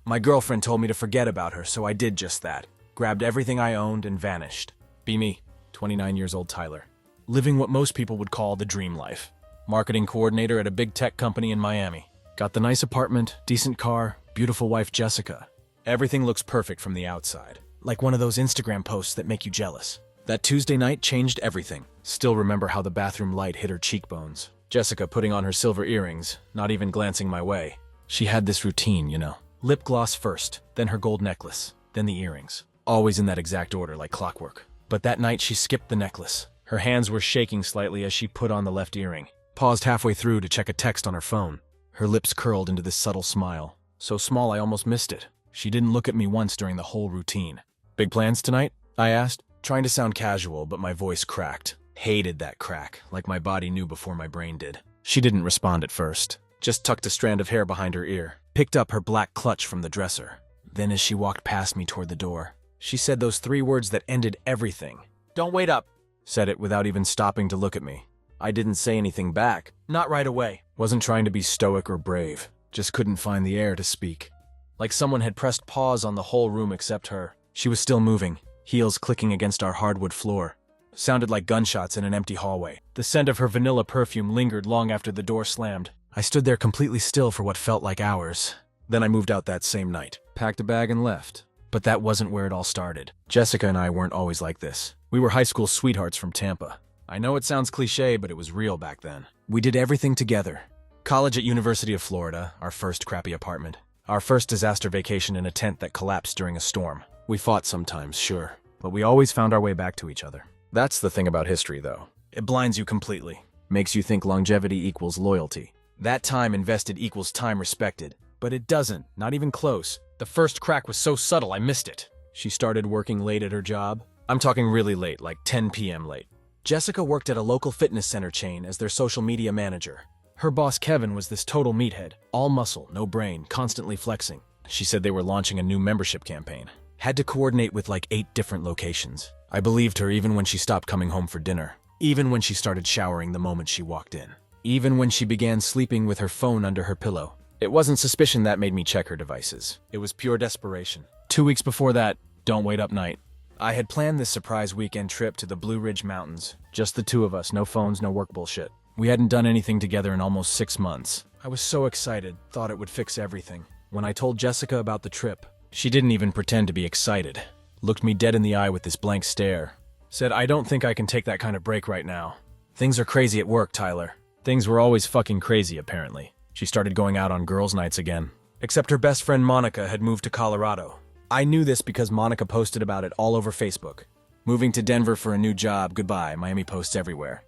My girlfriend told me to forget about her, so I did just that. Grabbed everything I owned and vanished. Be me, 29 years old Tyler. Living what most people would call the dream life. Marketing coordinator at a big tech company in Miami. Got the nice apartment, decent car, beautiful wife Jessica. Everything looks perfect from the outside. Like one of those Instagram posts that make you jealous. That Tuesday night changed everything. Still remember how the bathroom light hit her cheekbones. Jessica putting on her silver earrings, not even glancing my way. She had this routine, you know. Lip gloss first, then her gold necklace, then the earrings. Always in that exact order, like clockwork. But that night she skipped the necklace. Her hands were shaking slightly as she put on the left earring. Paused halfway through to check a text on her phone. Her lips curled into this subtle smile. So small I almost missed it. She didn't look at me once during the whole routine. Big plans tonight? I asked, trying to sound casual, but my voice cracked. Hated that crack, like my body knew before my brain did. She didn't respond at first. Just tucked a strand of hair behind her ear. Picked up her black clutch from the dresser. Then as she walked past me toward the door, she said those 3 words that ended everything. "Don't wait up." Said it without even stopping to look at me. I didn't say anything back. Not right away. Wasn't trying to be stoic or brave. Just couldn't find the air to speak. Like someone had pressed pause on the whole room except her. She was still moving, heels clicking against our hardwood floor. Sounded like gunshots in an empty hallway. The scent of her vanilla perfume lingered long after the door slammed. I stood there completely still for what felt like hours. Then I moved out that same night, packed a bag and left. But that wasn't where it all started. Jessica and I weren't always like this. We were high school sweethearts from Tampa. I know it sounds cliche, but it was real back then. We did everything together. College at University of Florida, our first crappy apartment. Our first disaster vacation in a tent that collapsed during a storm. We fought sometimes, sure, but we always found our way back to each other. That's the thing about history, though. It blinds you completely. Makes you think longevity equals loyalty. That time invested equals time respected. But it doesn't, not even close. The first crack was so subtle I missed it. She started working late at her job. I'm talking really late, like 10 p.m. late. Jessica worked at a local fitness center chain as their social media manager. Her boss Kevin was this total meathead. All muscle, no brain, constantly flexing. She said they were launching a new membership campaign. Had to coordinate with like 8 different locations. I believed her even when she stopped coming home for dinner. Even when she started showering the moment she walked in. Even when she began sleeping with her phone under her pillow. It wasn't suspicion that made me check her devices. It was pure desperation. 2 weeks before that, don't wait up night. I had planned this surprise weekend trip to the Blue Ridge Mountains. Just the 2 of us, no phones, no work bullshit. We hadn't done anything together in almost 6 months. I was so excited, thought it would fix everything. When I told Jessica about the trip, she didn't even pretend to be excited. Looked me dead in the eye with this blank stare. Said, "I don't think I can take that kind of break right now. Things are crazy at work, Tyler." Things were always fucking crazy, apparently. She started going out on girls' nights again. Except her best friend Monica had moved to Colorado. I knew this because Monica posted about it all over Facebook. Moving to Denver for a new job, goodbye, Miami posts everywhere.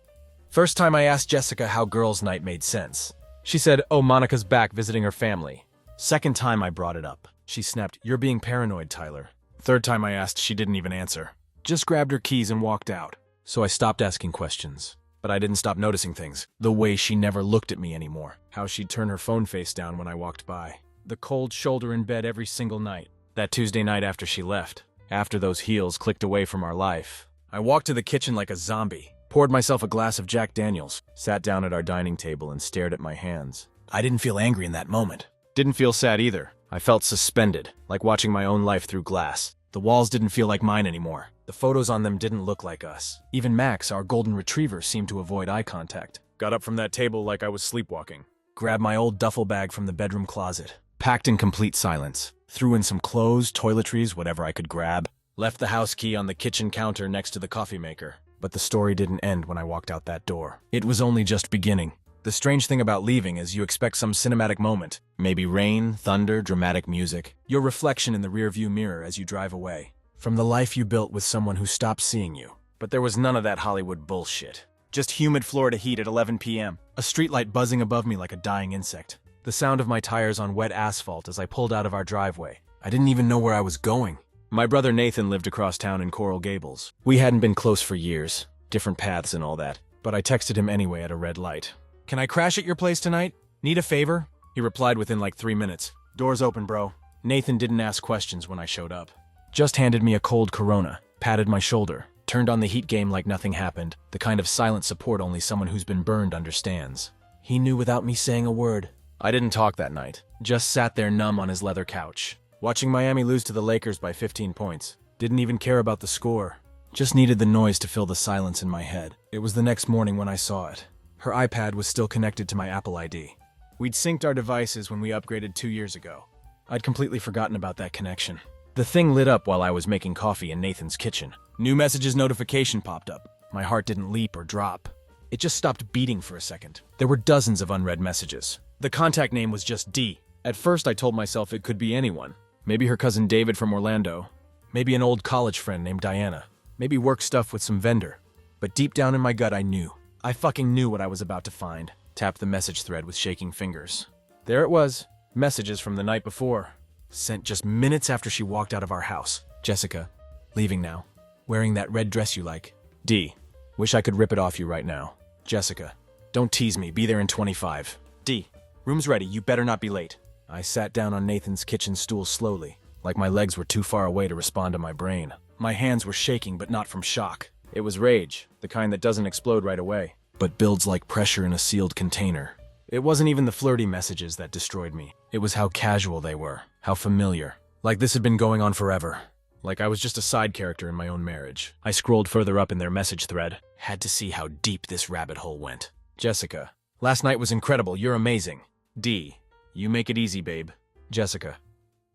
First time I asked Jessica how girls' night made sense. She said, "Oh, Monica's back visiting her family." Second time I brought it up. She snapped, "You're being paranoid, Tyler." Third time I asked, she didn't even answer. Just grabbed her keys and walked out. So I stopped asking questions. But I didn't stop noticing things. The way she never looked at me anymore. How she'd turn her phone face down when I walked by. The cold shoulder in bed every single night. That Tuesday night after she left. After those heels clicked away from our life. I walked to the kitchen like a zombie. Poured myself a glass of Jack Daniels. Sat down at our dining table and stared at my hands. I didn't feel angry in that moment. Didn't feel sad either. I felt suspended, like watching my own life through glass. The walls didn't feel like mine anymore. The photos on them didn't look like us. Even Max, our golden retriever, seemed to avoid eye contact. Got up from that table like I was sleepwalking. Grabbed my old duffel bag from the bedroom closet. Packed in complete silence. Threw in some clothes, toiletries, whatever I could grab. Left the house key on the kitchen counter next to the coffee maker. But the story didn't end when I walked out that door. It was only just beginning. The strange thing about leaving is you expect some cinematic moment. Maybe rain, thunder, dramatic music. Your reflection in the rearview mirror as you drive away. From the life you built with someone who stopped seeing you. But there was none of that Hollywood bullshit. Just humid Florida heat at 11 p.m. A streetlight buzzing above me like a dying insect. The sound of my tires on wet asphalt as I pulled out of our driveway. I didn't even know where I was going. My brother Nathan lived across town in Coral Gables. We hadn't been close for years. Different paths and all that. But I texted him anyway at a red light. "Can I crash at your place tonight? Need a favor?" He replied within like 3 minutes. "Doors open, bro." Nathan didn't ask questions when I showed up. Just handed me a cold Corona, patted my shoulder, turned on the heat game like nothing happened, the kind of silent support only someone who's been burned understands. He knew without me saying a word. I didn't talk that night, just sat there numb on his leather couch. Watching Miami lose to the Lakers by 15 points. Didn't even care about the score. Just needed the noise to fill the silence in my head. It was the next morning when I saw it. Her iPad was still connected to my Apple ID. We'd synced our devices when we upgraded 2 years ago. I'd completely forgotten about that connection. The thing lit up while I was making coffee in Nathan's kitchen. New messages notification popped up. My heart didn't leap or drop. It just stopped beating for a second. There were dozens of unread messages. The contact name was just D. At first I told myself it could be anyone. Maybe her cousin David from Orlando. Maybe an old college friend named Diana. Maybe work stuff with some vendor. But deep down in my gut I knew. I fucking knew what I was about to find. Tapped the message thread with shaking fingers. There it was. Messages from the night before. Sent just minutes after she walked out of our house. Jessica, leaving now. Wearing that red dress you like. D. Wish I could rip it off you right now. Jessica, don't tease me. Be there in 25. D. Room's ready. You better not be late. I sat down on Nathan's kitchen stool slowly, like my legs were too far away to respond to my brain. My hands were shaking, but not from shock. It was rage, the kind that doesn't explode right away, but builds like pressure in a sealed container. It wasn't even the flirty messages that destroyed me. It was how casual they were, how familiar. Like this had been going on forever. Like I was just a side character in my own marriage. I scrolled further up in their message thread. Had to see how deep this rabbit hole went. Jessica, last night was incredible. You're amazing. D. You make it easy, babe. Jessica,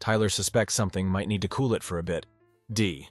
Tyler suspects something, might need to cool it for a bit. D.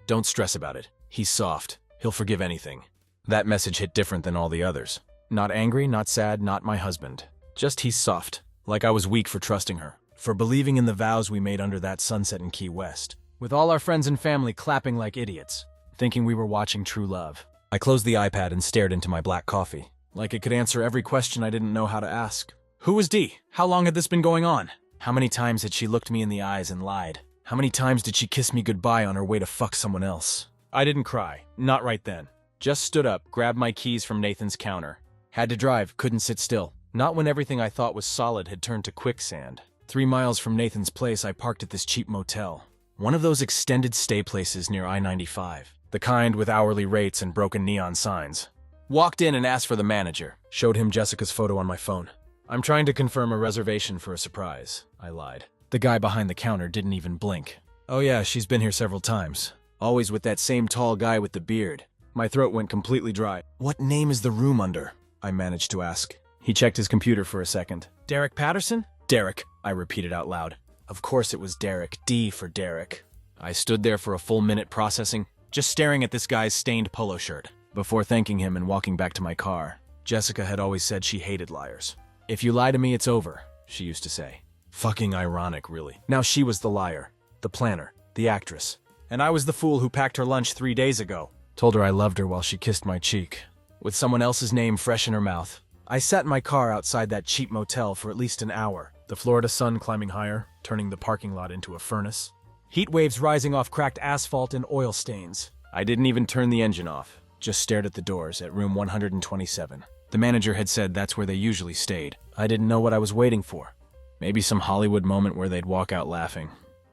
Don't stress about it. He's soft. He'll forgive anything. That message hit different than all the others. Not angry, not sad, not my husband. Just he's soft. Like I was weak for trusting her. For believing in the vows we made under that sunset in Key West. With all our friends and family clapping like idiots. Thinking we were watching True Love. I closed the iPad and stared into my black coffee. Like it could answer every question I didn't know how to ask. Who was D? How long had this been going on? How many times had she looked me in the eyes and lied? How many times did she kiss me goodbye on her way to fuck someone else? I didn't cry. Not right then. Just stood up, grabbed my keys from Nathan's counter. Had to drive, couldn't sit still. Not when everything I thought was solid had turned to quicksand. 3 miles from Nathan's place, I parked at this cheap motel. One of those extended stay places near I-95. The kind with hourly rates and broken neon signs. Walked in and asked for the manager. Showed him Jessica's photo on my phone. I'm trying to confirm a reservation for a surprise, I lied. The guy behind the counter didn't even blink. Oh yeah, she's been here several times. Always with that same tall guy with the beard. My throat went completely dry. What name is the room under? I managed to ask. He checked his computer for a second. Derek Patterson? Derek, I repeated out loud. Of course it was Derek. D for Derek. I stood there for a full minute processing, just staring at this guy's stained polo shirt, before thanking him and walking back to my car. Jessica had always said she hated liars. If you lie to me, it's over, she used to say. Fucking ironic, really. Now she was the liar, the planner, the actress. And I was the fool who packed her lunch 3 days ago. Told her I loved her while she kissed my cheek, with someone else's name fresh in her mouth. I sat in my car outside that cheap motel for at least an hour, the Florida sun climbing higher, turning the parking lot into a furnace. Heat waves rising off cracked asphalt and oil stains. I didn't even turn the engine off, just stared at the doors at room 127. The manager had said that's where they usually stayed. I didn't know what I was waiting for. Maybe some Hollywood moment where they'd walk out laughing.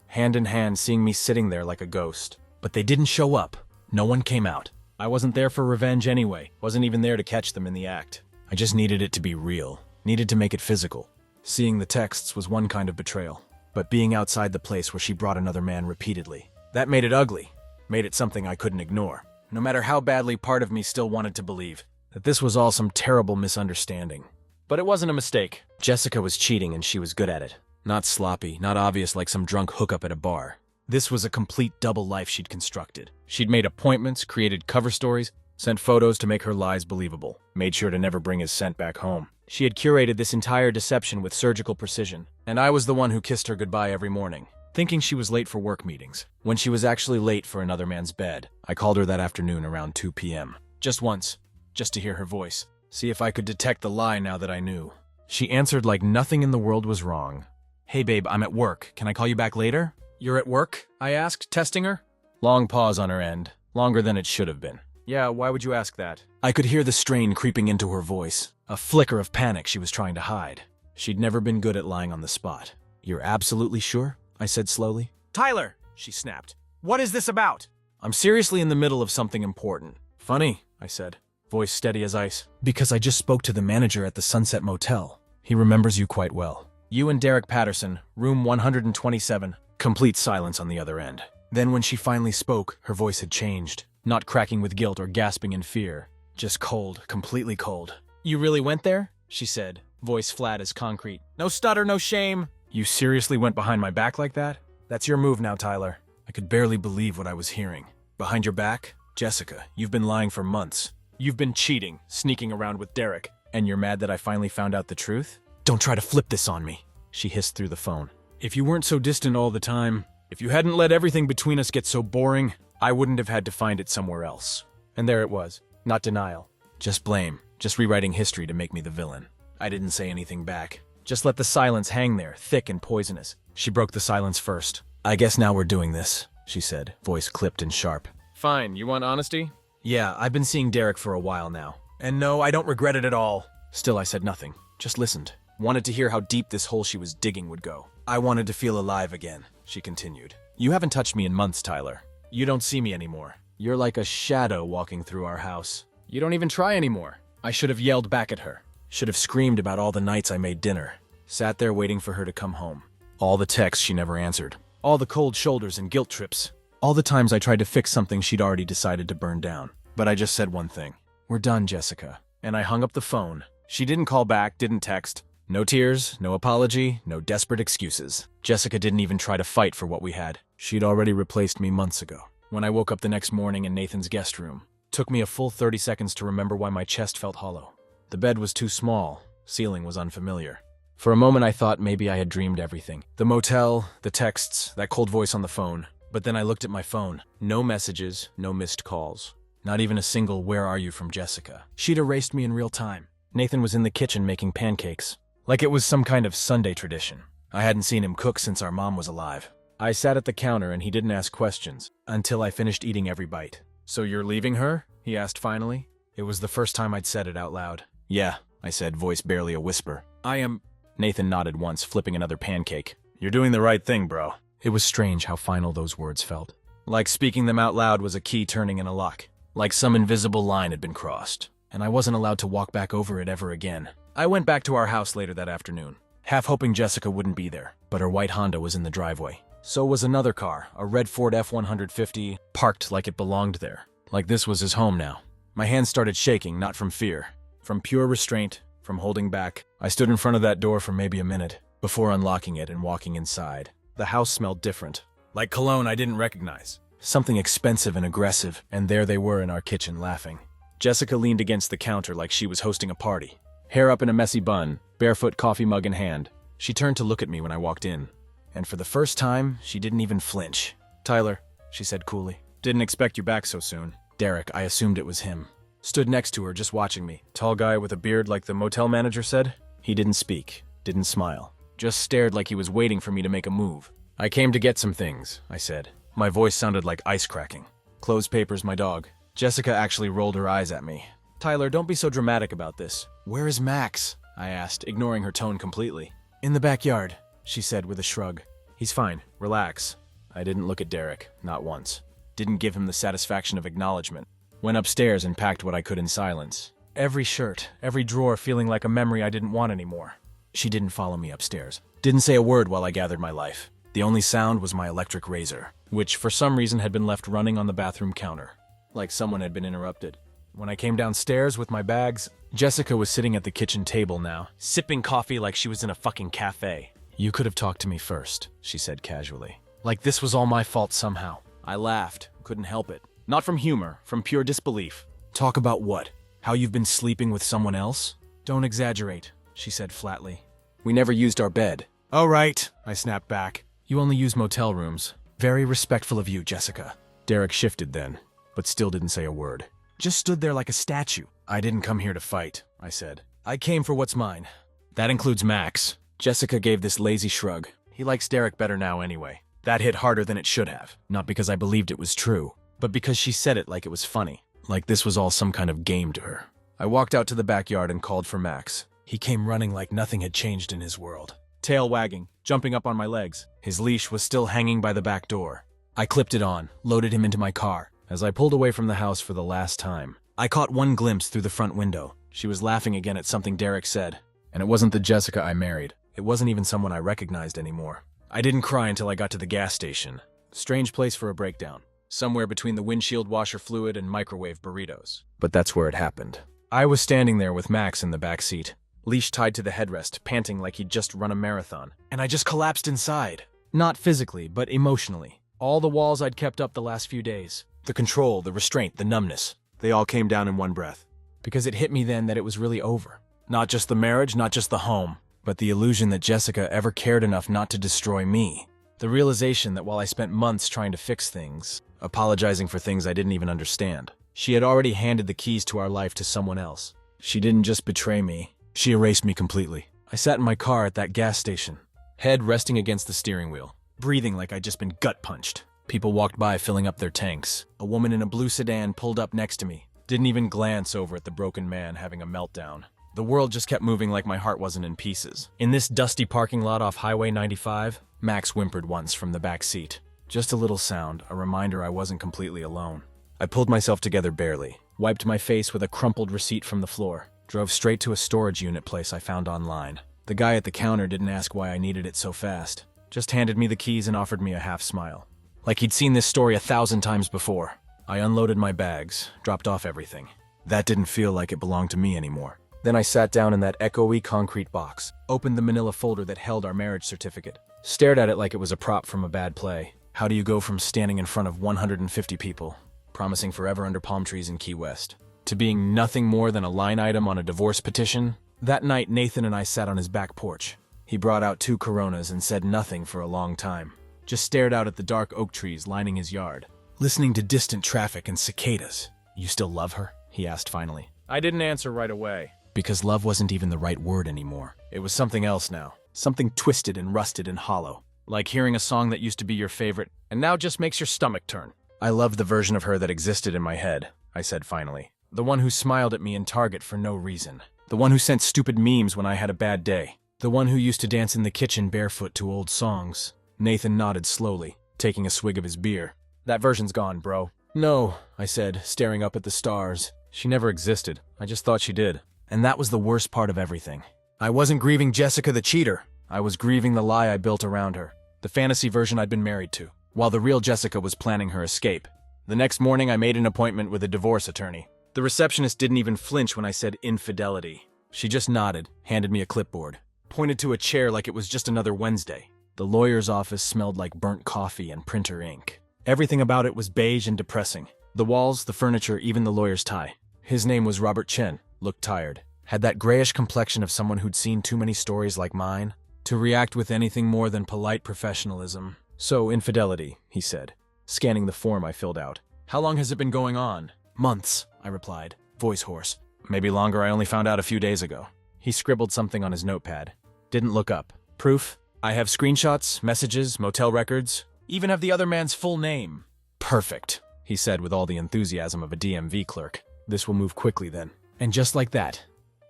Hand in hand, seeing me sitting there like a ghost. But they didn't show up. No one came out. I wasn't there for revenge anyway. Wasn't even there to catch them in the act. I just needed it to be real. Needed to make it physical. Seeing the texts was one kind of betrayal. But being outside the place where she brought another man repeatedly, that made it ugly. Made it something I couldn't ignore. No matter how badly part of me still wanted to believe that this was all some terrible misunderstanding. But it wasn't a mistake. Jessica was cheating and she was good at it. Not sloppy, not obvious like some drunk hookup at a bar. This was a complete double life she'd constructed. She'd made appointments, created cover stories, sent photos to make her lies believable, made sure to never bring his scent back home. She had curated this entire deception with surgical precision, and I was the one who kissed her goodbye every morning, thinking she was late for work meetings, when she was actually late for another man's bed. I called her that afternoon around 2 p.m. Just once, just to hear her voice, see if I could detect the lie now that I knew. She answered like nothing in the world was wrong. Hey babe, I'm at work. Can I call you back later? You're at work? I asked, testing her. Long pause on her end, longer than it should have been. Yeah, why would you ask that? I could hear the strain creeping into her voice, a flicker of panic she was trying to hide. She'd never been good at lying on the spot. You're absolutely sure? I said slowly. Tyler, she snapped. What is this about? I'm seriously in the middle of something important. Funny, I said, voice steady as ice. Because I just spoke to the manager at the Sunset Motel. He remembers you quite well. You and Derek Patterson, room 127. Complete silence on the other end. Then when she finally spoke, her voice had changed. Not cracking with guilt or gasping in fear. Just cold, completely cold. "You really went there?" she said, voice flat as concrete. "No stutter, no shame." "You seriously went behind my back like that? That's your move now, Tyler." I could barely believe what I was hearing. "Behind your back? Jessica, you've been lying for months. You've been cheating, sneaking around with Derek, and you're mad that I finally found out the truth? Don't try to flip this on me," she hissed through the phone. "If you weren't so distant all the time, if you hadn't let everything between us get so boring, I wouldn't have had to find it somewhere else." And there it was. Not denial. Just blame. Just rewriting history to make me the villain. I didn't say anything back. Just let the silence hang there, thick and poisonous. She broke the silence first. "I guess now we're doing this," she said, voice clipped and sharp. "Fine, you want honesty?" "Yeah, I've been seeing Derek for a while now. And no, I don't regret it at all." Still, I said nothing. Just listened. Wanted to hear how deep this hole she was digging would go. "I wanted to feel alive again," she continued. "You haven't touched me in months, Tyler. You don't see me anymore. You're like a shadow walking through our house. You don't even try anymore." I should have yelled back at her. Should have screamed about all the nights I made dinner. Sat there waiting for her to come home. All the texts she never answered. All the cold shoulders and guilt trips. All the times I tried to fix something she'd already decided to burn down. But I just said one thing. "We're done, Jessica." And I hung up the phone. She didn't call back, didn't text. No tears, no apology, no desperate excuses. Jessica didn't even try to fight for what we had. She'd already replaced me months ago. When I woke up the next morning in Nathan's guest room, took me a full 30 seconds to remember why my chest felt hollow. The bed was too small. Ceiling was unfamiliar. For a moment I thought maybe I had dreamed everything. The motel, the texts, that cold voice on the phone. But then I looked at my phone. No messages, no missed calls. Not even a single "where are you" from Jessica. She'd erased me in real time. Nathan was in the kitchen making pancakes. Like it was some kind of Sunday tradition. I hadn't seen him cook since our mom was alive. I sat at the counter and he didn't ask questions until I finished eating every bite. "So you're leaving her?" he asked finally. It was the first time I'd said it out loud. "Yeah," I said, voice barely a whisper. "I am..." Nathan nodded once, flipping another pancake. "You're doing the right thing, bro." It was strange how final those words felt. Like speaking them out loud was a key turning in a lock. Like some invisible line had been crossed, and I wasn't allowed to walk back over it ever again. I went back to our house later that afternoon, half hoping Jessica wouldn't be there, but her white Honda was in the driveway. So was another car, a red Ford F-150, parked like it belonged there. Like this was his home now. My hands started shaking, not from fear. From pure restraint, from holding back. I stood in front of that door for maybe a minute, before unlocking it and walking inside. The house smelled different. Like cologne I didn't recognize. Something expensive and aggressive, and there they were in our kitchen laughing. Jessica leaned against the counter like she was hosting a party. Hair up in a messy bun, barefoot coffee mug in hand. She turned to look at me when I walked in. And for the first time, she didn't even flinch. "Tyler," she said coolly. "Didn't expect you back so soon." Derek, I assumed it was him. Stood next to her, just watching me. Tall guy with a beard like the motel manager said. He didn't speak, didn't smile. Just stared like he was waiting for me to make a move. "I came to get some things," I said. My voice sounded like ice cracking. "Clothes, papers, my dog." Jessica actually rolled her eyes at me. "Tyler, don't be so dramatic about this." "Where is Max?" I asked, ignoring her tone completely. "In the backyard," she said with a shrug. "He's fine. Relax." I didn't look at Derek, not once. Didn't give him the satisfaction of acknowledgement. Went upstairs and packed what I could in silence. Every shirt, every drawer feeling like a memory I didn't want anymore. She didn't follow me upstairs. Didn't say a word while I gathered my life. The only sound was my electric razor, which for some reason had been left running on the bathroom counter. Like someone had been interrupted. When I came downstairs with my bags, Jessica was sitting at the kitchen table now, sipping coffee like she was in a fucking cafe. "You could have talked to me first," she said casually. Like this was all my fault somehow. I laughed, couldn't help it. Not from humor, from pure disbelief. "Talk about what? How you've been sleeping with someone else?" "Don't exaggerate," she said flatly. "We never used our bed." "Oh right," I snapped back. "You only use motel rooms. Very respectful of you, Jessica." Derek shifted then, but still didn't say a word. Just stood there like a statue. "I didn't come here to fight," I said. "I came for what's mine. That includes Max." Jessica gave this lazy shrug. "He likes Derek better now anyway." That hit harder than it should have. Not because I believed it was true, but because she said it like it was funny. Like this was all some kind of game to her. I walked out to the backyard and called for Max. He came running like nothing had changed in his world. Tail wagging, jumping up on my legs. His leash was still hanging by the back door. I clipped it on, loaded him into my car. As I pulled away from the house for the last time, I caught one glimpse through the front window. She was laughing again at something Derek said. And it wasn't the Jessica I married. It wasn't even someone I recognized anymore. I didn't cry until I got to the gas station. Strange place for a breakdown. Somewhere between the windshield washer fluid and microwave burritos. But that's where it happened. I was standing there with Max in the back seat, leash tied to the headrest, panting like he'd just run a marathon. And I just collapsed inside. Not physically, but emotionally. All the walls I'd kept up the last few days. The control, the restraint, the numbness. They all came down in one breath. Because it hit me then that it was really over. Not just the marriage, not just the home, but the illusion that Jessica ever cared enough not to destroy me. The realization that while I spent months trying to fix things, apologizing for things I didn't even understand, she had already handed the keys to our life to someone else. She didn't just betray me, she erased me completely. I sat in my car at that gas station, head resting against the steering wheel, breathing like I'd just been gut-punched. People walked by filling up their tanks. A woman in a blue sedan pulled up next to me, didn't even glance over at the broken man having a meltdown. The world just kept moving like my heart wasn't in pieces. In this dusty parking lot off Highway 95, Max whimpered once from the back seat. Just a little sound, a reminder I wasn't completely alone. I pulled myself together barely, wiped my face with a crumpled receipt from the floor, drove straight to a storage unit place I found online. The guy at the counter didn't ask why I needed it so fast, just handed me the keys and offered me a half smile. Like he'd seen this story 1,000 times before. I unloaded my bags, dropped off everything. That didn't feel like it belonged to me anymore. Then I sat down in that echoey concrete box, opened the manila folder that held our marriage certificate, stared at it like it was a prop from a bad play. How do you go from standing in front of 150 people, promising forever under palm trees in Key West, to being nothing more than a line item on a divorce petition? That night, Nathan and I sat on his back porch. He brought out 2 Coronas and said nothing for a long time. Just stared out at the dark oak trees lining his yard, listening to distant traffic and cicadas. "You still love her?" he asked finally. I didn't answer right away. Because love wasn't even the right word anymore. It was something else now. Something twisted and rusted and hollow. Like hearing a song that used to be your favorite, and now just makes your stomach turn. I loved the version of her that existed in my head, I said finally. The one who smiled at me in Target for no reason. The one who sent stupid memes when I had a bad day. The one who used to dance in the kitchen barefoot to old songs. Nathan nodded slowly, taking a swig of his beer. That version's gone, bro. No, I said, staring up at the stars. She never existed. I just thought she did. And that was the worst part of everything. I wasn't grieving Jessica the cheater. I was grieving the lie I built around her. The fantasy version I'd been married to, while the real Jessica was planning her escape. The next morning, I made an appointment with a divorce attorney. The receptionist didn't even flinch when I said infidelity. She just nodded, handed me a clipboard, pointed to a chair like it was just another Wednesday. The lawyer's office smelled like burnt coffee and printer ink. Everything about it was beige and depressing. The walls, the furniture, even the lawyer's tie. His name was Robert Chen. Looked tired. Had that grayish complexion of someone who'd seen too many stories like mine to react with anything more than polite professionalism. "So, infidelity," he said, scanning the form I filled out. "How long has it been going on?" "Months," I replied, voice hoarse. "Maybe longer. I only found out a few days ago." He scribbled something on his notepad. Didn't look up. "Proof? I have screenshots, messages, motel records, even have the other man's full name." "Perfect," he said with all the enthusiasm of a DMV clerk. "This will move quickly then." And just like that,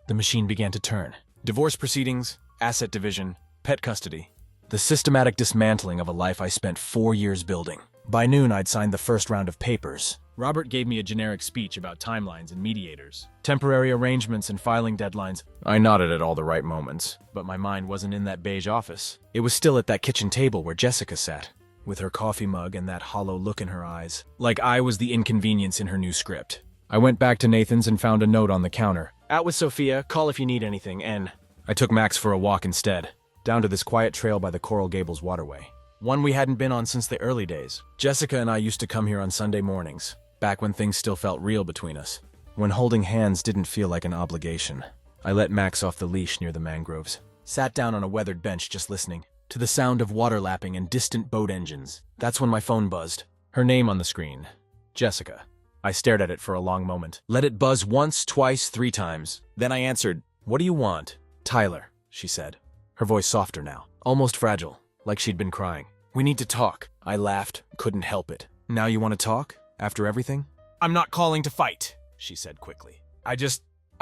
the machine began to turn. Divorce proceedings, asset division, pet custody. The systematic dismantling of a life I spent 4 years building. By noon, I'd signed the first round of papers. Robert gave me a generic speech about timelines and mediators, temporary arrangements and filing deadlines. I nodded at all the right moments, but my mind wasn't in that beige office. It was still at that kitchen table where Jessica sat, with her coffee mug and that hollow look in her eyes, like I was the inconvenience in her new script. I went back to Nathan's and found a note on the counter. "Out with Sophia, call if you need anything, and..." I took Max for a walk instead, down to this quiet trail by the Coral Gables waterway. One we hadn't been on since the early days. Jessica and I used to come here on Sunday mornings, back when things still felt real between us, when holding hands didn't feel like an obligation. I let Max off the leash near the mangroves, sat down on a weathered bench just listening, to the sound of water lapping and distant boat engines. That's when my phone buzzed. Her name on the screen. Jessica. I stared at it for a long moment. Let it buzz once, twice, 3 times. Then I answered, "What do you want?" "Tyler," she said, her voice softer now, almost fragile, like she'd been crying. "We need to talk." I laughed, couldn't help it. "Now you want to talk? After everything?" "I'm not calling to fight," she said quickly. I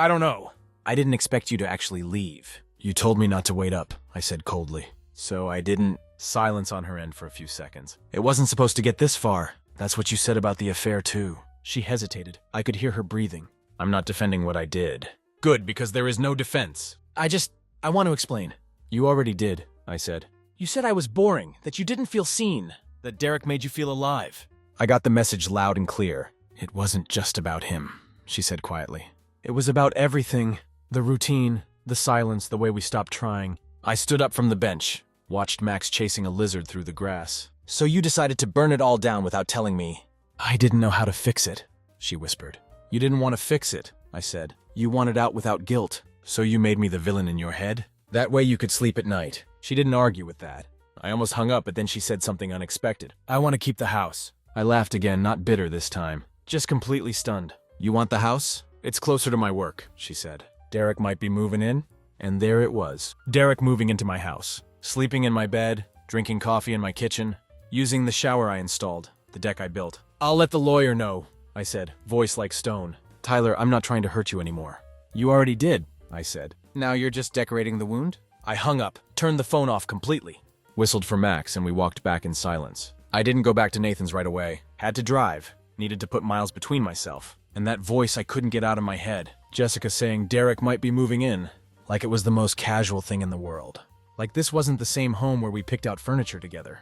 don't know." "I didn't expect you to actually leave. You told me not to wait up," I said coldly. "So I didn't." Silence on her end for a few seconds. "It wasn't supposed to get this far. That's what you said about the affair too." She hesitated. I could hear her breathing. "I'm not defending what I did." "Good, because there is no defense." I want to explain." "You already did," I said. You said I was boring, that you didn't feel seen, that Derek made you feel alive. I got the message loud and clear. It wasn't just about him, she said quietly. It was about everything. The routine, the silence, the way we stopped trying. I stood up from the bench, watched Max chasing a lizard through the grass. So you decided to burn it all down without telling me. I didn't know how to fix it, she whispered. You didn't want to fix it, I said. You wanted out without guilt, so you made me the villain in your head? That way you could sleep at night. She didn't argue with that. I almost hung up, but then she said something unexpected. I want to keep the house. I laughed again, not bitter this time, just completely stunned. You want the house? It's closer to my work, she said. Derek might be moving in. And there it was. Derek moving into my house. Sleeping in my bed, drinking coffee in my kitchen, using the shower I installed, the deck I built. I'll let the lawyer know, I said, voice like stone. Tyler, I'm not trying to hurt you anymore. You already did, I said. Now you're just decorating the wound? I hung up, turned the phone off completely, whistled for Max, and we walked back in silence. I didn't go back to Nathan's right away. Had to drive. Needed to put miles between myself. And that voice I couldn't get out of my head. Jessica saying Derek might be moving in. Like it was the most casual thing in the world. Like this wasn't the same home where we picked out furniture together.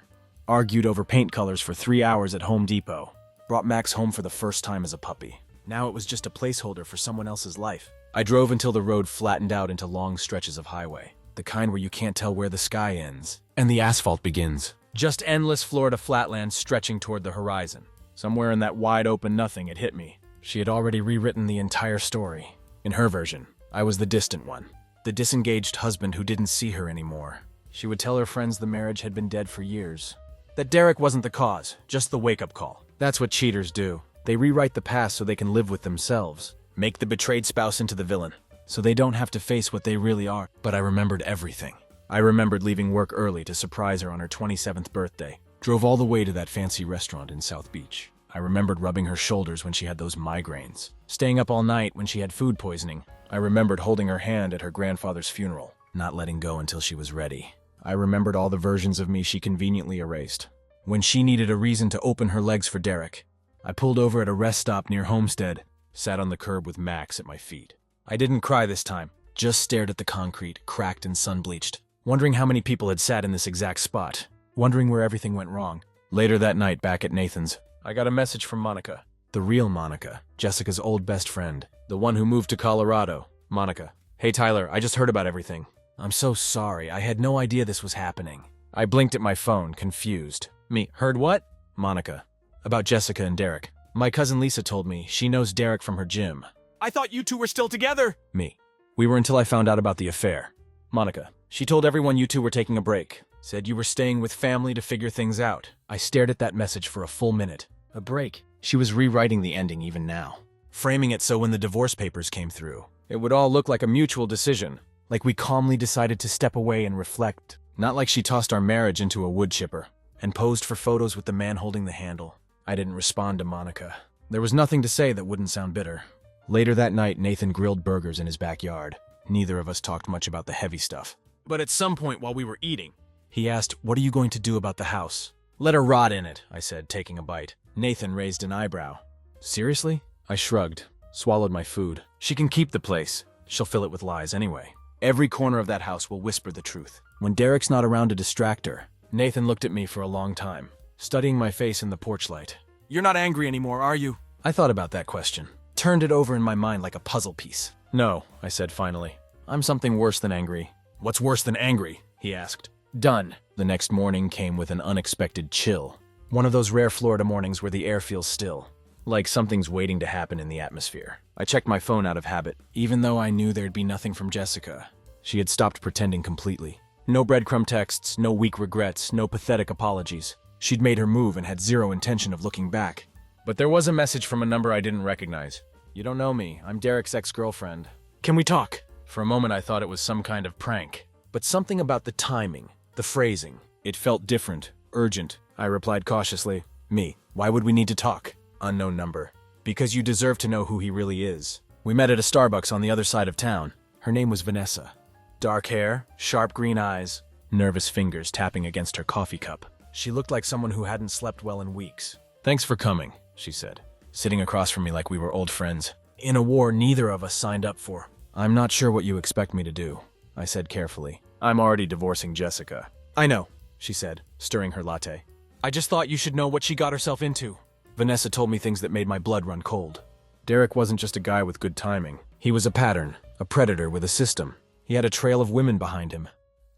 Argued over paint colors for 3 hours at Home Depot. Brought Max home for the first time as a puppy. Now it was just a placeholder for someone else's life. I drove until the road flattened out into long stretches of highway. The kind where you can't tell where the sky ends and the asphalt begins. Just endless Florida flatland stretching toward the horizon. Somewhere in that wide open nothing it hit me. She had already rewritten the entire story. In her version, I was the distant one. The disengaged husband who didn't see her anymore. She would tell her friends the marriage had been dead for years. That Derek wasn't the cause, just the wake-up call. That's what cheaters do. They rewrite the past so they can live with themselves. Make the betrayed spouse into the villain, so they don't have to face what they really are. But I remembered everything. I remembered leaving work early to surprise her on her 27th birthday. Drove all the way to that fancy restaurant in South Beach. I remembered rubbing her shoulders when she had those migraines. Staying up all night when she had food poisoning. I remembered holding her hand at her grandfather's funeral, not letting go until she was ready. I remembered all the versions of me she conveniently erased. When she needed a reason to open her legs for Derek, I pulled over at a rest stop near Homestead, sat on the curb with Max at my feet. I didn't cry this time, just stared at the concrete, cracked and sun-bleached, wondering how many people had sat in this exact spot, wondering where everything went wrong. Later that night, back at Nathan's, I got a message from Monica. The real Monica, Jessica's old best friend, the one who moved to Colorado. Monica, hey Tyler, I just heard about everything. I'm so sorry, I had no idea this was happening. I blinked at my phone, confused. Me, heard what? Monica, about Jessica and Derek. My cousin Lisa told me she knows Derek from her gym. I thought you two were still together. Me, we were until I found out about the affair. Monica, she told everyone you two were taking a break. Said you were staying with family to figure things out. I stared at that message for a full minute. A break. She was rewriting the ending even now. Framing it so when the divorce papers came through, it would all look like a mutual decision. Like we calmly decided to step away and reflect. Not like she tossed our marriage into a wood chipper and posed for photos with the man holding the handle. I didn't respond to Monica. There was nothing to say that wouldn't sound bitter. Later that night, Nathan grilled burgers in his backyard. Neither of us talked much about the heavy stuff. But at some point while we were eating, he asked, "What are you going to do about the house?" "Let her rot in it," I said, taking a bite. Nathan raised an eyebrow. "Seriously?" I shrugged, swallowed my food. "She can keep the place. She'll fill it with lies anyway. Every corner of that house will whisper the truth. When Derek's not around to distract her." Nathan looked at me for a long time, studying my face in the porch light. "You're not angry anymore, are you?" I thought about that question, turned it over in my mind like a puzzle piece. "No," I said finally. "I'm something worse than angry." "What's worse than angry?" he asked. "Done." The next morning came with an unexpected chill. One of those rare Florida mornings where the air feels still, like something's waiting to happen in the atmosphere. I checked my phone out of habit, even though I knew there'd be nothing from Jessica. She had stopped pretending completely. No breadcrumb texts, no weak regrets, no pathetic apologies. She'd made her move and had zero intention of looking back. But there was a message from a number I didn't recognize. "You don't know me. I'm Derek's ex-girlfriend. Can we talk?" For a moment I thought it was some kind of prank. But something about the timing, the phrasing, it felt different, urgent. I replied cautiously. "Me, why would we need to talk?" Unknown number. "Because you deserve to know who he really is. We met at a Starbucks on the other side of town." Her name was Vanessa. Dark hair, sharp green eyes, nervous fingers tapping against her coffee cup. She looked like someone who hadn't slept well in weeks. "Thanks for coming," she said, sitting across from me like we were old friends. "In a war neither of us signed up for." "I'm not sure what you expect me to do," I said carefully. "I'm already divorcing Jessica." "I know. she said, stirring her latte. I just thought you should know what she got herself into. Vanessa told me things that made my blood run cold. Derek wasn't just a guy with good timing. He was a pattern, a predator with a system. He had a trail of women behind him.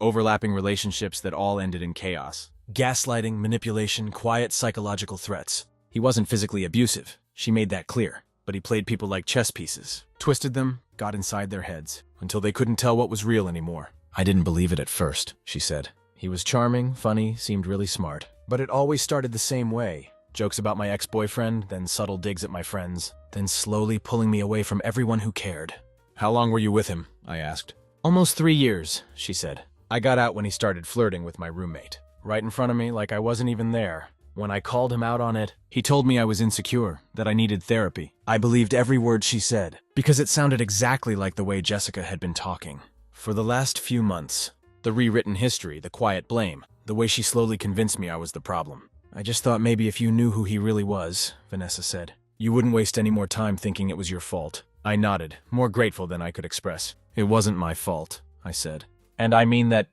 Overlapping relationships that all ended in chaos. Gaslighting, manipulation, quiet psychological threats. He wasn't physically abusive. She made that clear. But he played people like chess pieces. Twisted them, got inside their heads, until they couldn't tell what was real anymore. I didn't believe it at first, she said. He was charming, funny, seemed really smart. But it always started the same way. Jokes about my ex-boyfriend, then subtle digs at my friends, then slowly pulling me away from everyone who cared. How long were you with him? I asked. Almost 3 years, she said. I got out when he started flirting with my roommate. Right in front of me, like I wasn't even there. When I called him out on it, he told me I was insecure, that I needed therapy. I believed every word she said, because it sounded exactly like the way Jessica had been talking. For the last few months, the rewritten history, the quiet blame, the way she slowly convinced me I was the problem. I just thought maybe if you knew who he really was, Vanessa said, you wouldn't waste any more time thinking it was your fault. I nodded, more grateful than I could express. It wasn't my fault, I said. And I mean that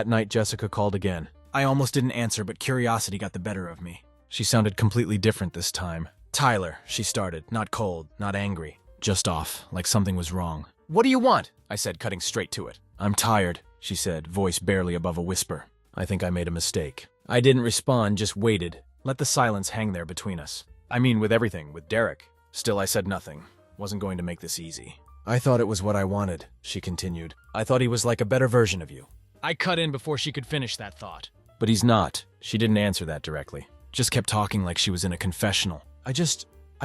night Jessica called again. I almost didn't answer, but curiosity got the better of me. She sounded completely different this time. Tyler, she started, not cold, not angry, just off, like something was wrong. What do you want? I said, cutting straight to it. I'm tired, she said, voice barely above a whisper. I think I made a mistake. I didn't respond, just waited, let the silence hang there between us. I mean, with everything, with Derek. Still, I said nothing. Wasn't going to make this easy. I thought it was what I wanted, she continued. I thought he was like a better version of you. I cut in before she could finish that thought. But he's not. She didn't answer that directly. Just kept talking like she was in a confessional. I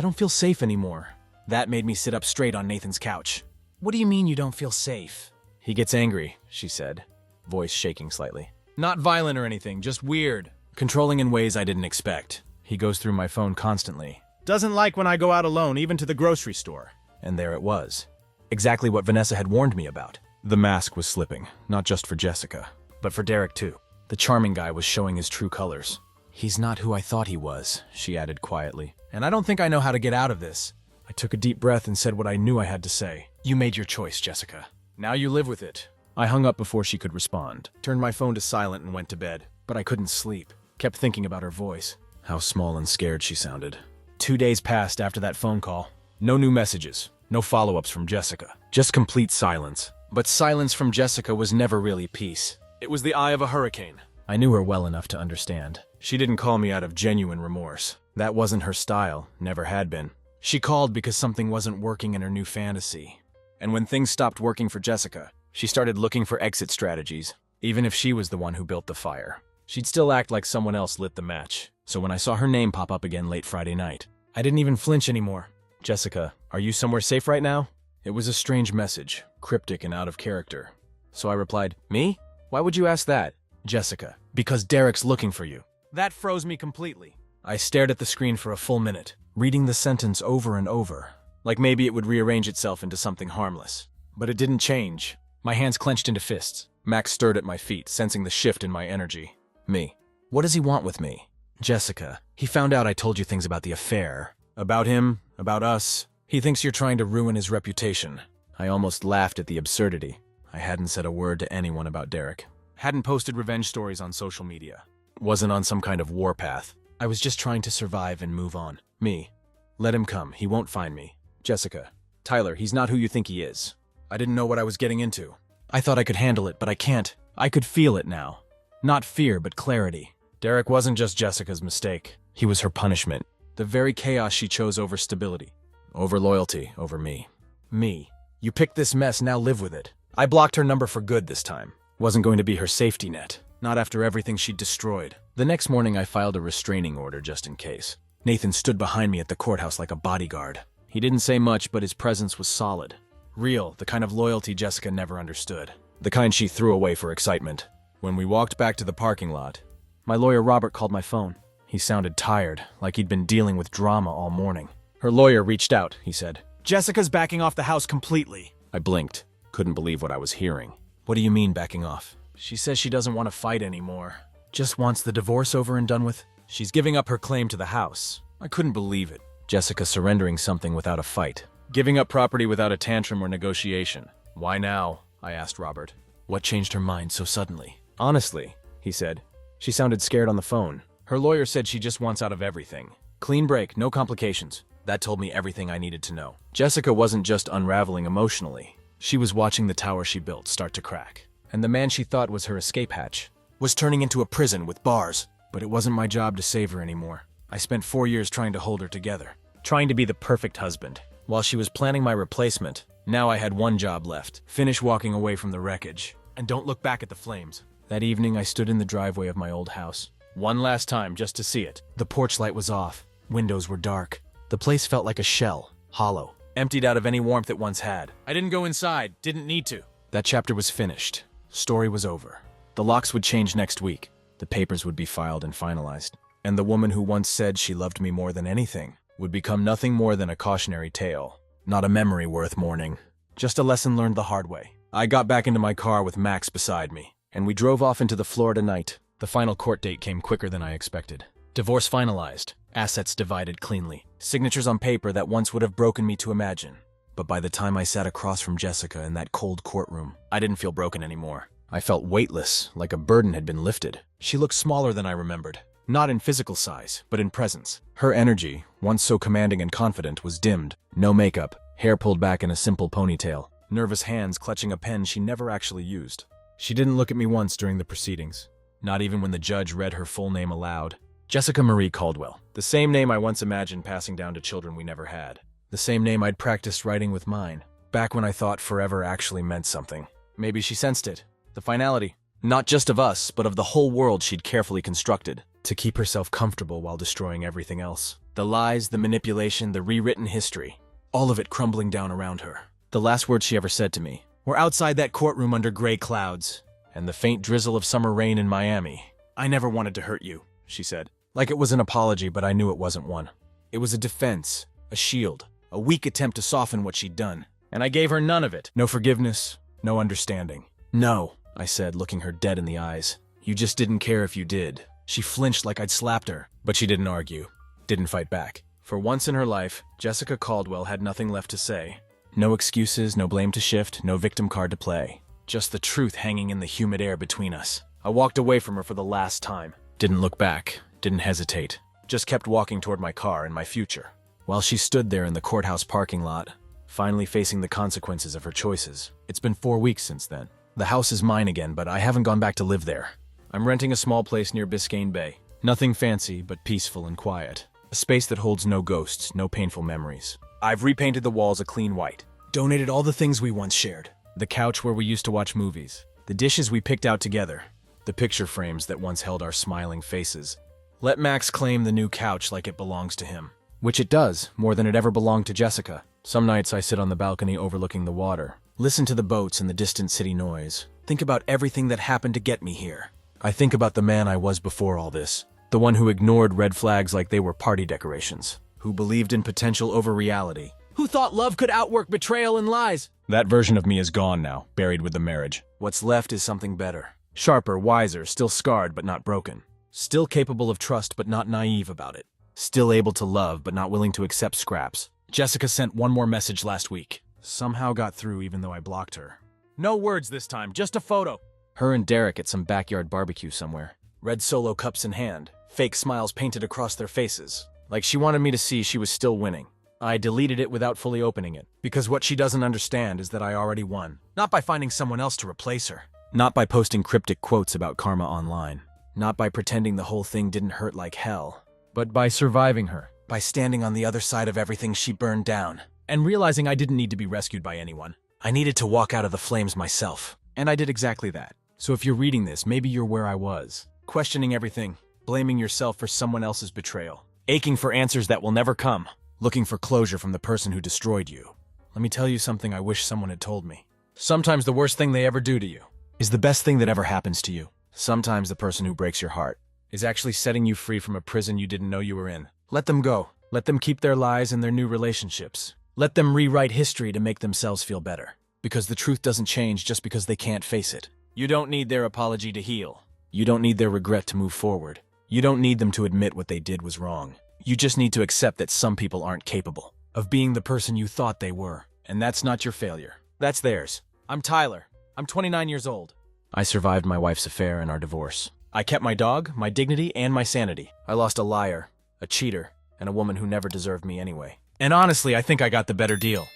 don't feel safe anymore. That made me sit up straight on Nathan's couch. What do you mean you don't feel safe? He gets angry, she said, voice shaking slightly. Not violent or anything, just weird. Controlling in ways I didn't expect. He goes through my phone constantly. Doesn't like when I go out alone, even to the grocery store. And there it was. Exactly what Vanessa had warned me about. The mask was slipping, not just for Jessica, but for Derek too. The charming guy was showing his true colors. He's not who I thought he was, she added quietly. And I don't think I know how to get out of this. I took a deep breath and said what I knew I had to say. You made your choice, Jessica. Now you live with it. I hung up before she could respond, turned my phone to silent and went to bed. But I couldn't sleep. Kept thinking about her voice. How small and scared she sounded. 2 days passed after that phone call. No new messages. No follow-ups from Jessica. Just complete silence. But silence from Jessica was never really peace. It was the eye of a hurricane. I knew her well enough to understand. She didn't call me out of genuine remorse. That wasn't her style, never had been. She called because something wasn't working in her new fantasy. And when things stopped working for Jessica, she started looking for exit strategies, even if she was the one who built the fire. She'd still act like someone else lit the match. So when I saw her name pop up again late Friday night, I didn't even flinch anymore. Jessica, are you somewhere safe right now? It was a strange message, cryptic and out of character. So I replied, me? Why would you ask that? Jessica, because Derek's looking for you. That froze me completely. I stared at the screen for a full minute, reading the sentence over and over, like maybe it would rearrange itself into something harmless. But it didn't change. My hands clenched into fists. Max stirred at my feet, sensing the shift in my energy. Me. What does he want with me? Jessica, he found out I told you things about the affair. About him, about us. He thinks you're trying to ruin his reputation. I almost laughed at the absurdity. I hadn't said a word to anyone about Derek. Hadn't posted revenge stories on social media. Wasn't on some kind of warpath. I was just trying to survive and move on. Me. Let him come. He won't find me. Jessica. Tyler, he's not who you think he is. I didn't know what I was getting into. I thought I could handle it, but I can't. I could feel it now. Not fear, but clarity. Derek wasn't just Jessica's mistake. He was her punishment. The very chaos she chose over stability. Over loyalty, over me. Me. You picked this mess, now live with it. I blocked her number for good this time. Wasn't going to be her safety net. Not after everything she'd destroyed. The next morning I filed a restraining order just in case. Nathan stood behind me at the courthouse like a bodyguard. He didn't say much, but his presence was solid. Real, the kind of loyalty Jessica never understood. The kind she threw away for excitement. When we walked back to the parking lot, my lawyer Robert called my phone. He sounded tired, like he'd been dealing with drama all morning. Her lawyer reached out, he said. Jessica's backing off the house completely. I blinked. Couldn't believe what I was hearing. What do you mean backing off? She says she doesn't want to fight anymore. Just wants the divorce over and done with. She's giving up her claim to the house. I couldn't believe it. Jessica surrendering something without a fight. Giving up property without a tantrum or negotiation. Why now? I asked Robert. What changed her mind so suddenly? Honestly, he said, She sounded scared on the phone. Her lawyer said she just wants out of everything. Clean break, no complications. That told me everything I needed to know. Jessica wasn't just unraveling emotionally. She was watching the tower she built start to crack. And the man she thought was her escape hatch was turning into a prison with bars. But it wasn't my job to save her anymore. I spent 4 years trying to hold her together, trying to be the perfect husband. While she was planning my replacement, now I had one job left: finish walking away from the wreckage. And don't look back at the flames. That evening, I stood in the driveway of my old house. One last time, just to see it. The porch light was off. Windows were dark. The place felt like a shell, hollow, emptied out of any warmth it once had. I didn't go inside, didn't need to. That chapter was finished. Story was over. The locks would change next week. The papers would be filed and finalized. And the woman who once said she loved me more than anything would become nothing more than a cautionary tale. Not a memory worth mourning. Just a lesson learned the hard way. I got back into my car with Max beside me, and we drove off into the Florida night. The final court date came quicker than I expected. Divorce finalized. Assets divided cleanly. Signatures on paper that once would have broken me to imagine. But by the time I sat across from Jessica in that cold courtroom, I didn't feel broken anymore. I felt weightless, like a burden had been lifted. She looked smaller than I remembered. Not in physical size, but in presence. Her energy, once so commanding and confident, was dimmed. No makeup, hair pulled back in a simple ponytail, nervous hands clutching a pen she never actually used. She didn't look at me once during the proceedings, not even when the judge read her full name aloud. Jessica Marie Caldwell, the same name I once imagined passing down to children we never had. The same name I'd practiced writing with mine, back when I thought forever actually meant something. Maybe she sensed it. The finality, not just of us, but of the whole world she'd carefully constructed, to keep herself comfortable while destroying everything else. The lies, the manipulation, the rewritten history, all of it crumbling down around her. The last words she ever said to me: "We're outside that courtroom under gray clouds, and the faint drizzle of summer rain in Miami. I never wanted to hurt you," she said. Like it was an apology, but I knew it wasn't one. It was a defense, a shield, a weak attempt to soften what she'd done. And I gave her none of it. No forgiveness, no understanding. "No," I said, looking her dead in the eyes. "You just didn't care if you did." She flinched like I'd slapped her, but she didn't argue, didn't fight back. For once in her life, Jessica Caldwell had nothing left to say. No excuses, no blame to shift, no victim card to play. Just the truth hanging in the humid air between us. I walked away from her for the last time. Didn't look back, didn't hesitate. Just kept walking toward my car and my future. While she stood there in the courthouse parking lot, finally facing the consequences of her choices. It's been 4 weeks since then. The house is mine again, but I haven't gone back to live there. I'm renting a small place near Biscayne Bay. Nothing fancy, but peaceful and quiet. A space that holds no ghosts, no painful memories. I've repainted the walls a clean white. Donated all the things we once shared. The couch where we used to watch movies. The dishes we picked out together. The picture frames that once held our smiling faces. Let Max claim the new couch like it belongs to him. Which it does, more than it ever belonged to Jessica. Some nights I sit on the balcony overlooking the water. Listen to the boats and the distant city noise. Think about everything that happened to get me here. I think about the man I was before all this. The one who ignored red flags like they were party decorations. Who believed in potential over reality. Who thought love could outwork betrayal and lies. That version of me is gone now, buried with the marriage. What's left is something better. Sharper, wiser, still scarred but not broken. Still capable of trust but not naive about it. Still able to love but not willing to accept scraps. Jessica sent one more message last week. Somehow got through even though I blocked her. No words this time, just a photo. Her and Derek at some backyard barbecue somewhere. Red Solo cups in hand, fake smiles painted across their faces. Like she wanted me to see she was still winning. I deleted it without fully opening it, because what she doesn't understand is that I already won. Not by finding someone else to replace her. Not by posting cryptic quotes about karma online. Not by pretending the whole thing didn't hurt like hell. But by surviving her. By standing on the other side of everything she burned down. And realizing I didn't need to be rescued by anyone. I needed to walk out of the flames myself. And I did exactly that. So if you're reading this, maybe you're where I was. Questioning everything. Blaming yourself for someone else's betrayal. Aching for answers that will never come. Looking for closure from the person who destroyed you. Let me tell you something I wish someone had told me. Sometimes the worst thing they ever do to you is the best thing that ever happens to you. Sometimes the person who breaks your heart is actually setting you free from a prison you didn't know you were in. Let them go. Let them keep their lies and their new relationships. Let them rewrite history to make themselves feel better. Because the truth doesn't change just because they can't face it. You don't need their apology to heal. You don't need their regret to move forward. You don't need them to admit what they did was wrong. You just need to accept that some people aren't capable of being the person you thought they were. And that's not your failure. That's theirs. I'm Tyler. I'm 29 years old. I survived my wife's affair and our divorce. I kept my dog, my dignity, and my sanity. I lost a liar, a cheater, and a woman who never deserved me anyway. And honestly, I think I got the better deal.